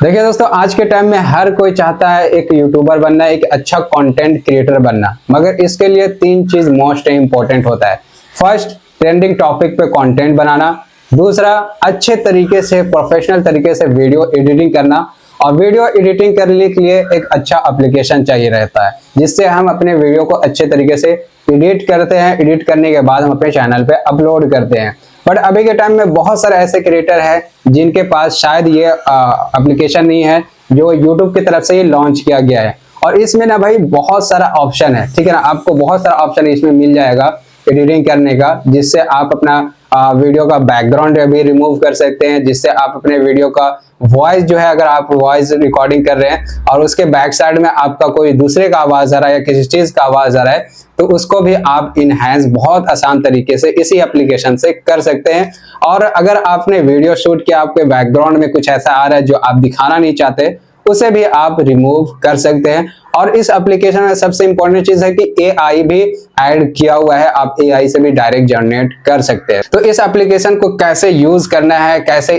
देखिए दोस्तों, आज के टाइम में हर कोई चाहता है एक यूट्यूबर बनना, एक अच्छा कंटेंट क्रिएटर बनना, मगर इसके लिए तीन चीज मोस्ट इंपॉर्टेंट होता है। फर्स्ट, ट्रेंडिंग टॉपिक पे कंटेंट बनाना। दूसरा, अच्छे तरीके से प्रोफेशनल तरीके से वीडियो एडिटिंग करना। और वीडियो एडिटिंग करने के लिए एक अच्छा एप्लीकेशन चाहिए रहता है, जिससे हम अपने वीडियो को अच्छे तरीके से एडिट करते हैं। एडिट करने के बाद हम अपने चैनल पे अपलोड करते हैं। बट अभी के टाइम में बहुत सारे ऐसे क्रिएटर हैं जिनके पास शायद ये एप्लीकेशन नहीं है, जो यूट्यूब की तरफ से ये लॉन्च किया गया है। और इसमें ना भाई बहुत सारा ऑप्शन है, ठीक है ना। आपको बहुत सारा ऑप्शन इसमें मिल जाएगा एडिटिंग करने का, जिससे आप अपना वीडियो का बैकग्राउंड भी रिमूव कर सकते हैं, जिससे आप अपने वीडियो का वॉइस जो है, अगर आप वॉइस रिकॉर्डिंग कर रहे हैं और उसके बैक साइड में आपका कोई दूसरे का आवाज आ रहा है या किसी चीज का आवाज आ रहा है, तो उसको भी आप इनहैंस बहुत आसान तरीके से इसी एप्लीकेशन से कर सकते हैं। और अगर आपने वीडियो शूट किया, आपके बैकग्राउंड में कुछ ऐसा आ रहा है जो आप दिखाना नहीं चाहते, उसे भी आप रिमूव कर सकते हैं। और इस एप्लीकेशन में सबसे इंपॉर्टेंट चीज है कि एआई भी ऐड किया हुआ है, आप एआई से भी डायरेक्ट जनरेट कर सकते हैं। तो इस एप्लीकेशन को कैसे यूज करना है, कैसे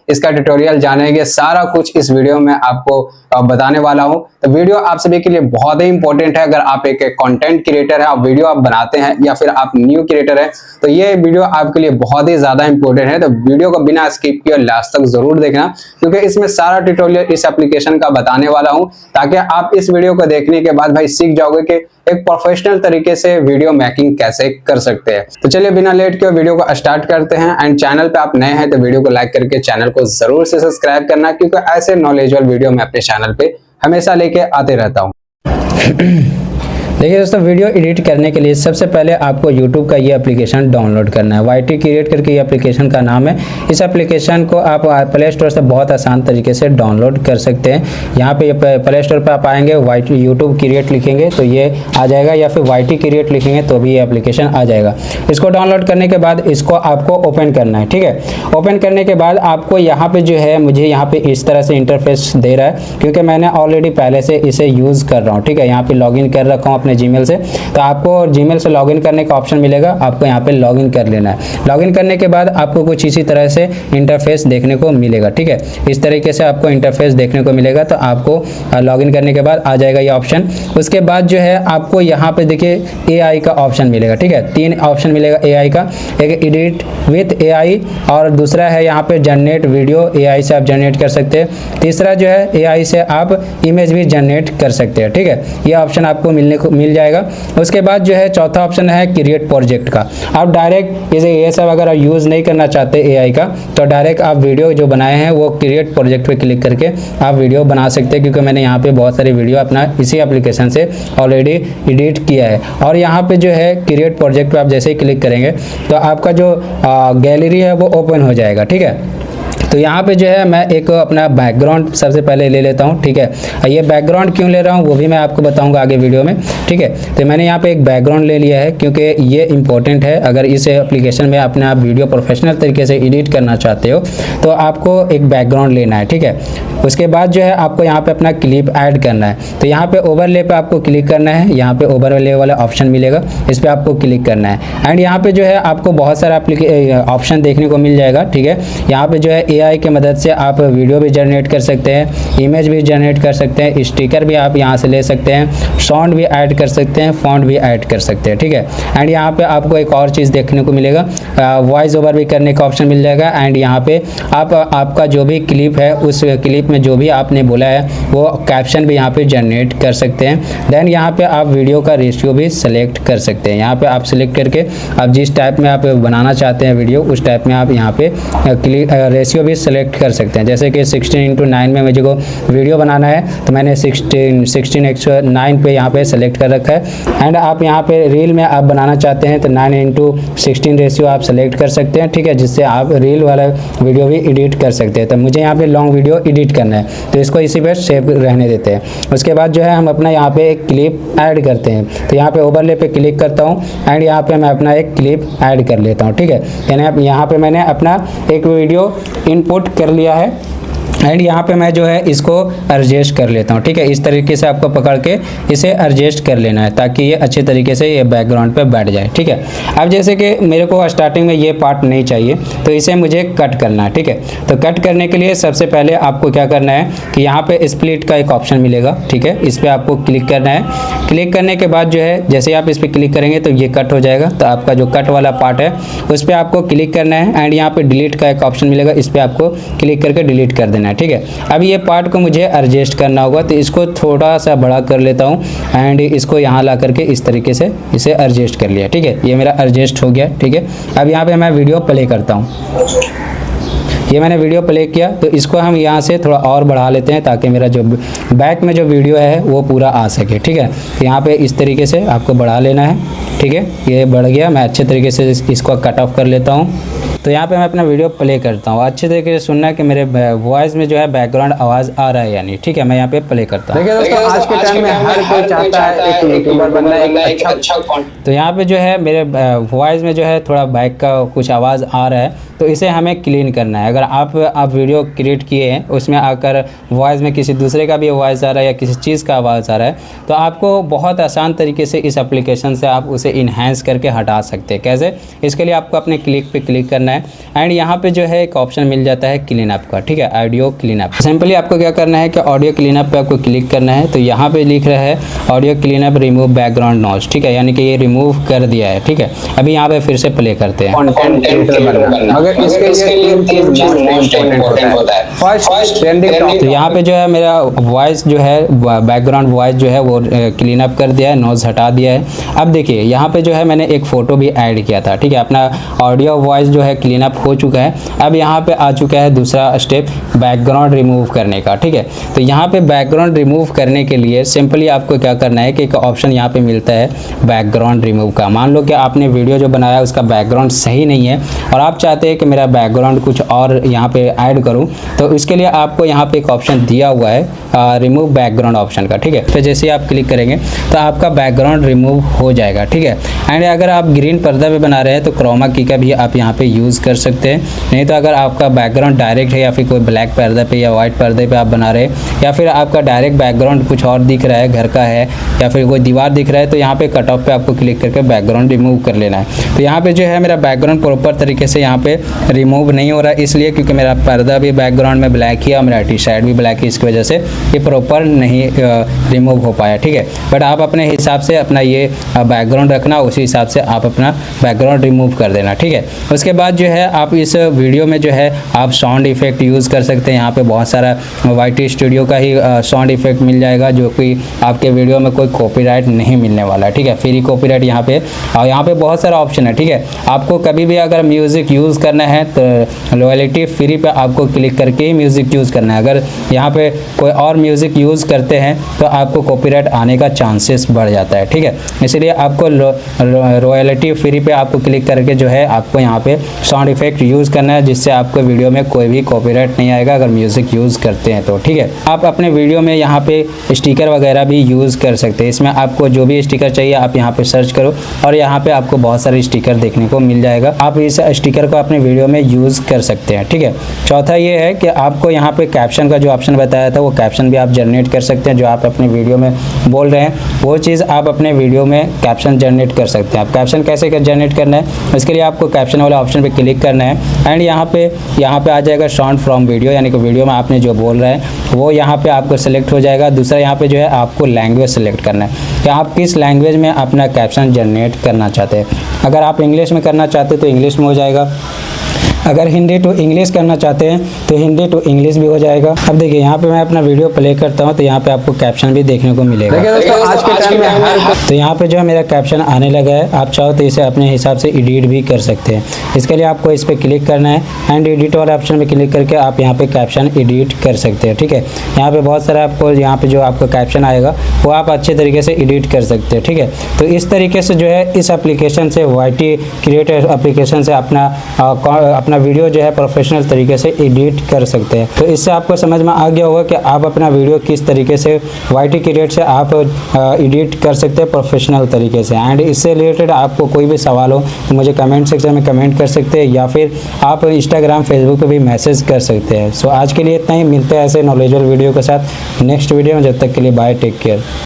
इसका ट्यूटोरियल जानेंगे, सारा कुछ इस वीडियो में आपको बताने वाला हूं। तो वीडियो आप सभी के लिए बहुत ही इंपॉर्टेंट है। अगर आप एक कंटेंट क्रिएटर है, आप वीडियो आप बनाते हैं, या फिर आप न्यू क्रिएटर है, तो ये वीडियो आपके लिए बहुत ही ज्यादा इंपॉर्टेंट है। तो वीडियो को बिना स्किप किए लास्ट तक जरूर देखना, क्योंकि इसमें सारा ट्यूटोरियल इस एप्लीकेशन का बताने वाला हूं, ताकि आप इस वीडियो को देखने के बाद भाई सीख जाओगे कि एक प्रोफेशनल तरीके से वीडियो मेकिंग कैसे कर सकते हैं। तो चलिए बिना लेट के वीडियो को स्टार्ट करते हैं। एंड चैनल पे आप नए हैं तो वीडियो को लाइक करके चैनल को जरूर से सब्सक्राइब करना, क्योंकि ऐसे नॉलेजेबल वीडियो मैं अपने चैनल पे हमेशा लेके आते रहता हूँ। देखिए दोस्तों, वीडियो एडिट करने के लिए सबसे पहले आपको YouTube का ये एप्लीकेशन डाउनलोड करना है। YT क्रिएट करके ये एप्लीकेशन का नाम है। इस एप्लीकेशन को आप प्ले स्टोर से बहुत आसान तरीके से डाउनलोड कर सकते हैं। यहाँ पे प्ले स्टोर पे आप आएंगे, YouTube क्रिएट लिखेंगे तो ये आ जाएगा, या फिर YT क्रिएट लिखेंगे तो भी ये एप्लीकेशन आ जाएगा। इसको डाउनलोड करने के बाद इसको आपको ओपन करना है, ठीक है। ओपन करने के बाद आपको यहाँ पे जो है, मुझे यहाँ पे इस तरह से इंटरफेस दे रहा है, क्योंकि मैंने ऑलरेडी पहले से इसे यूज़ कर रहा हूँ, ठीक है। यहाँ पे लॉगिन कर रखा हूँ अपने जीमेल से, तो आपको जीमेल से लॉगिन करने का ऑप्शन मिलेगा, आपको यहाँ पे लॉगिन कर लेना है। लॉगिन करने के बाद आपको कुछ इसी तरह से इंटरफेस देखने को मिलेगा, ठीक है। इस तरीके से आपको इंटरफेस देखने को मिलेगा। तो आपको लॉगिन करने के बाद आ जाएगा ये ऑप्शन। उसके बाद जो है आपको यहाँ पे देखिए एआई का ऑप्शन मिलेगा, ठीक है। तीन ऑप्शन मिलेगा एआई का, एक एडिट विथ एआई, और दूसरा है यहाँ पे जनरेट वीडियो, एआई से आप जनरेट कर सकते हैं। तीसरा जो है एआई से आप इमेज भी जनरेट कर सकते हैं, ठीक है। ये ऑप्शन आपको मिल जाएगा। उसके बाद जो है चौथा ऑप्शन है क्रिएट प्रोजेक्ट का। आप डायरेक्ट ये सब अगर आप यूज नहीं करना चाहते एआई का, तो डायरेक्ट आप वीडियो जो बनाए हैं वो क्रिएट प्रोजेक्ट पे क्लिक करके आप वीडियो बना सकते हैं, क्योंकि मैंने यहाँ पे बहुत सारे वीडियो अपना इसी एप्लीकेशन से ऑलरेडी एडिट किया है। और यहाँ पे जो है क्रिएट प्रोजेक्ट पे आप जैसे ही क्लिक करेंगे तो आपका जो गैलरी है वो ओपन हो जाएगा, ठीक है। तो यहाँ पे जो है मैं एक अपना बैकग्राउंड सबसे पहले ले लेता हूँ, ठीक है। ये बैकग्राउंड क्यों ले रहा हूँ वो भी मैं आपको बताऊंगा आगे वीडियो में, ठीक है। तो मैंने यहाँ पे एक बैकग्राउंड ले लिया है, क्योंकि ये इंपॉर्टेंट है। अगर इस एप्लीकेशन में अपने आप वीडियो प्रोफेशनल तरीके से एडिट करना चाहते हो तो आपको एक बैकग्राउंड लेना है, ठीक है। उसके बाद जो है आपको यहाँ पे अपना क्लिप ऐड करना है। तो यहाँ पे ओवरले पे आपको क्लिक करना है, यहाँ पे ओवरले वाला ऑप्शन मिलेगा, इस पर आपको क्लिक करना है। एंड यहाँ पे जो है आपको बहुत सारा ऑप्शन देखने को मिल जाएगा, ठीक है। यहाँ पे जो है एआई की मदद से आप वीडियो भी जनरेट कर सकते हैं, इमेज भी जनरेट कर सकते हैं, स्टिकर भी आप यहाँ से ले सकते हैं, साउंड भी ऐड कर सकते हैं, फॉन्ट भी ऐड कर सकते हैं, ठीक है। एंड यहाँ पे आपको एक और चीज़ देखने को मिलेगा, वॉइस ओवर भी करने का ऑप्शन मिल जाएगा। एंड यहाँ पे आपका जो भी क्लिप है, उस क्लिप में जो भी आपने बोला है वो कैप्शन भी यहाँ पे जनरेट कर सकते हैं। देन यहाँ पे आप वीडियो का रेशियो भी सेलेक्ट कर सकते हैं। यहाँ पे आप सेलेक्ट करके आप जिस टाइप में आप बनाना चाहते हैं वीडियो, उस टाइप में आप यहाँ पे रेशियो भी सेलेक्ट कर सकते हैं। जैसे कि 16:9 में मुझे को वीडियो बनाना है, तो मैंने 16:9 पे यहाँ पे सेलेक्ट कर रखा है। एंड आप यहाँ पे रील में आप बनाना चाहते हैं तो 9:16 रेशियो आप सेलेक्ट कर सकते हैं, ठीक है, जिससे आप रील वाला वीडियो भी एडिट कर सकते हैं। तो मुझे यहाँ पे लॉन्ग वीडियो एडिट करना है, तो इसको इसी पे सेव रहने देते हैं। उसके बाद जो है हम अपना यहाँ पे एक क्लिप ऐड करते हैं। तो यहाँ पे ओवरले पे क्लिक करता हूँ एंड यहाँ पे मैं अपना एक क्लिप ऐड कर लेता हूँ, ठीक है। यानी यहाँ पे मैंने अपना एक वीडियो इनपुट कर लिया है। एंड यहाँ पे मैं जो है इसको एडजस्ट कर लेता हूँ। ठीक है, इस तरीके से आपको पकड़ के इसे एडजस्ट कर लेना है ताकि ये अच्छे तरीके से ये बैकग्राउंड पे बैठ जाए। ठीक है, अब जैसे कि मेरे को स्टार्टिंग में ये पार्ट नहीं चाहिए तो इसे मुझे कट करना है। ठीक है, तो कट करने के लिए सबसे पहले आपको क्या करना है कि यहाँ पे स्प्लिट का एक ऑप्शन मिलेगा। ठीक है, इस पर आपको क्लिक करना है। क्लिक करने के बाद जो है जैसे आप इस पर क्लिक करेंगे तो ये कट हो जाएगा। तो आपका जो कट वाला पार्ट है उस पर आपको क्लिक करना है एंड यहाँ पे डिलीट का एक ऑप्शन मिलेगा, इस पर आपको क्लिक करके डिलीट कर देना है। ठीक है, अब ये पार्ट को मुझे एडजस्ट करना होगा तो इसको थोड़ा सा बड़ा कर लेता हूँ एंड इसको यहाँ ला करके इस तरीके से इसे एडजस्ट कर लिया। ठीक है, ये मेरा एडजस्ट हो गया। ठीक है, अब यहाँ पे मैं वीडियो प्ले करता हूँ। ये मैंने वीडियो प्ले किया तो इसको हम यहाँ से थोड़ा और बढ़ा लेते हैं ताकि मेरा जो बैक में जो वीडियो है वो पूरा आ सके। ठीक है, तो यहाँ पे इस तरीके से आपको बढ़ा लेना है। ठीक है, ये बढ़ गया। मैं अच्छे तरीके से इसको कट ऑफ कर लेता हूँ। तो यहाँ पे मैं अपना वीडियो प्ले करता हूँ। अच्छे तरीके से सुनना है कि मेरे वॉइस में जो है बैकग्राउंड आवाज़ आ रहा है या नहीं। ठीक है, मैं यहाँ पे प्ले करता हूँ। देखिए दोस्तों, आज के टाइम में हर कोई चाहता है एक यूट्यूबर बनना, एक अच्छा तो यहाँ पे जो है मेरे वॉइस में जो है थोड़ा बैक का कुछ आवाज़ आ रहा है तो इसे हमें क्लीन करना है। अगर आप वीडियो क्रिएट किए हैं उसमें आकर वॉइस में किसी दूसरे का भी वॉइस आ रहा है या किसी चीज़ का आवाज़ आ रहा है तो आपको बहुत आसान तरीके से इस एप्लीकेशन से आप उसे इन्हेंस करके हटा सकते हैं। कैसे? इसके लिए आपको अपने क्लिक पे क्लिक करना है एंड यहाँ पे जो है एक ऑप्शन मिल जाता है क्लीन अप का। ठीक है, ऑडियो क्लीन अप। सिंपली आपको क्या करना है कि ऑडियो क्लीन अप पे आपको क्लिक करना है। तो यहाँ पे लिख रहा है audio clean up remove background noise. ठीक है, यानी कि ये रिमूव कर दिया है। ठीक है, अभी यहाँ पे फिर से प्ले करते हैं। कंटेंट क्रिएटर बनना, मगर इसके लिए तीन चीज मोस्ट इंपॉर्टेंट होता है। First, trending topic. तो यहाँ पे जो है मेरा वॉइस जो है बैकग्राउंड वॉइस जो है वो क्लीन अप कर दिया है, नॉइज हटा दिया है। अब देखिए यहाँ पे जो है मैंने एक फ़ोटो भी ऐड किया था। ठीक है, अपना ऑडियो वॉइस जो है क्लीन अप हो चुका है। अब यहाँ पे आ चुका है दूसरा स्टेप बैकग्राउंड रिमूव करने का। ठीक है, तो यहाँ पे बैकग्राउंड रिमूव करने के लिए सिंपली आपको क्या करना है कि एक ऑप्शन यहाँ पे मिलता है बैकग्राउंड रिमूव का। मान लो कि आपने वीडियो जो बनाया उसका बैकग्राउंड सही नहीं है और आप चाहते हैं कि मेरा बैकग्राउंड कुछ और यहाँ पे ऐड करूँ, तो इसके लिए आपको यहाँ पे एक ऑप्शन दिया हुआ है रिमूव बैकग्राउंड ऑप्शन का। ठीक है, तो जैसे आप क्लिक करेंगे तो आपका बैकग्राउंड रिमूव हो जाएगा। ठीक है, एंड अगर आप ग्रीन पर्दा पे बना रहे हैं तो क्रोमा की का भी आप यहाँ पे यूज़ कर सकते हैं। नहीं तो अगर आपका बैकग्राउंड डायरेक्ट है या फिर कोई ब्लैक पर्दा पे या वाइट पर्दे पे आप बना रहे हैं या फिर आपका डायरेक्ट बैकग्राउंड कुछ और दिख रहा है, घर का है या फिर कोई दीवार दिख रहा है, तो यहाँ पे कट ऑफ पे आपको क्लिक करके बैकग्राउंड रिमूव कर लेना है। तो यहाँ पे जो है मेरा बैकग्राउंड प्रॉपर तरीके से यहाँ पे रिमूव नहीं हो रहा है, इसलिए क्योंकि मेरा पर्दा भी बैकग्राउंड में ब्लैक ही है और मेरा टी शर्ट भी ब्लैक है, इसकी वजह से ये प्रॉपर नहीं रिमूव हो पाया। ठीक है, बट आप अपने हिसाब से अपना ये बैकग्राउंड रखना, उसी हिसाब से आप अपना बैकग्राउंड रिमूव कर देना। ठीक है, उसके बाद जो है आप इस वीडियो में जो है आप साउंड इफेक्ट यूज़ कर सकते हैं। यहाँ पे बहुत सारा वाईटी स्टूडियो का ही साउंड इफेक्ट मिल जाएगा जो कि आपके वीडियो में कोई कॉपीराइट नहीं मिलने वाला है। ठीक है, फ्री कॉपीराइट यहाँ पे, और यहाँ पे बहुत सारा ऑप्शन है। ठीक है, आपको कभी भी अगर म्यूज़िक यूज़ करना है तो लॉयल्टी फ्री पे आपको क्लिक करके ही म्यूज़िक यूज़ करना है। अगर यहाँ पे कोई और म्यूज़िक यूज़ करते हैं तो आपको कॉपीराइट आने का चांसेस बढ़ जाता है। ठीक है, इसलिए आपको रॉयल्टी फ्री पे आपको क्लिक करके जो है आपको यहाँ पे साउंड इफेक्ट यूज़ करना है, जिससे आपको वीडियो में कोई भी कॉपीराइट नहीं आएगा अगर म्यूज़िक यूज़ करते हैं तो। ठीक है, आप अपने वीडियो में यहाँ पे स्टिकर वगैरह भी यूज़ कर सकते हैं। इसमें आपको जो भी स्टिकर चाहिए आप यहाँ पे सर्च करो और यहाँ पे आपको बहुत सारे स्टिकर देखने को मिल जाएगा। आप इस स्टिकर को अपने वीडियो में यूज़ कर सकते हैं। ठीक है, चौथा ये है कि आपको यहाँ पे कैप्शन का जो ऑप्शन बताया था वो कैप्शन भी आप जनरेट कर सकते हैं। जो आप अपने वीडियो में बोल रहे हैं वो चीज़ आप अपने वीडियो में कैप्शन जनरेट कर सकते हैं। आप कैप्शन कैसे जनरेट करना है, इसके लिए आपको कैप्शन वाला ऑप्शन पे क्लिक करना है एंड यहाँ पे आ जाएगा साउंड फ्रॉम वीडियो, यानी कि वीडियो में आपने जो बोल रहे हैं वो यहाँ पे आपको सेलेक्ट हो जाएगा। दूसरा यहाँ पे जो है आपको लैंग्वेज सेलेक्ट करना है कि आप किस लैंग्वेज में अपना कैप्शन जनरेट करना चाहते हैं। अगर आप इंग्लिश में करना चाहते हैं तो इंग्लिश में हो जाएगा, अगर हिंदी टू इंग्लिश करना चाहते हैं तो हिंदी टू इंग्लिश भी हो जाएगा। अब देखिए यहाँ पे मैं अपना वीडियो प्ले करता हूँ तो यहाँ पे आपको कैप्शन भी देखने को मिलेगा। देखिए दोस्तों, आज के टाइम में तो यहाँ पे जो है मेरा कैप्शन आने लगा है। आप चाहो तो इसे अपने हिसाब से एडिट भी कर सकते हैं। इसके लिए आपको इस पर क्लिक करना है एंड एडिट वाले ऑप्शन पे क्लिक करके आप यहाँ पे कैप्शन एडिट कर सकते हैं। ठीक है, यहाँ पे बहुत सारा आपको यहाँ पे जो आपका कैप्शन आएगा वो आप अच्छे तरीके से एडिट कर सकते हैं। ठीक है, तो इस तरीके से जो है इस एप्लीकेशन से वाईटी क्रिएटर एप्लीकेशन से अपना अपना वीडियो जो है प्रोफेशनल तरीके से एडिट कर सकते हैं। तो इससे आपको समझ में आ गया होगा कि आप अपना वीडियो किस तरीके से YT क्रिएट से आप एडिट कर सकते हैं प्रोफेशनल तरीके से। एंड इससे रिलेटेड आपको कोई भी सवाल हो तो मुझे कमेंट सेक्शन में कमेंट कर सकते हैं, या फिर आप इंस्टाग्राम फेसबुक पे भी मैसेज कर सकते हैं। सो आज के लिए इतना ही, मिलते हैं ऐसे नॉलेजेबल वीडियो के साथ नेक्स्ट वीडियो में। जब तक के लिए बाय, टेक केयर।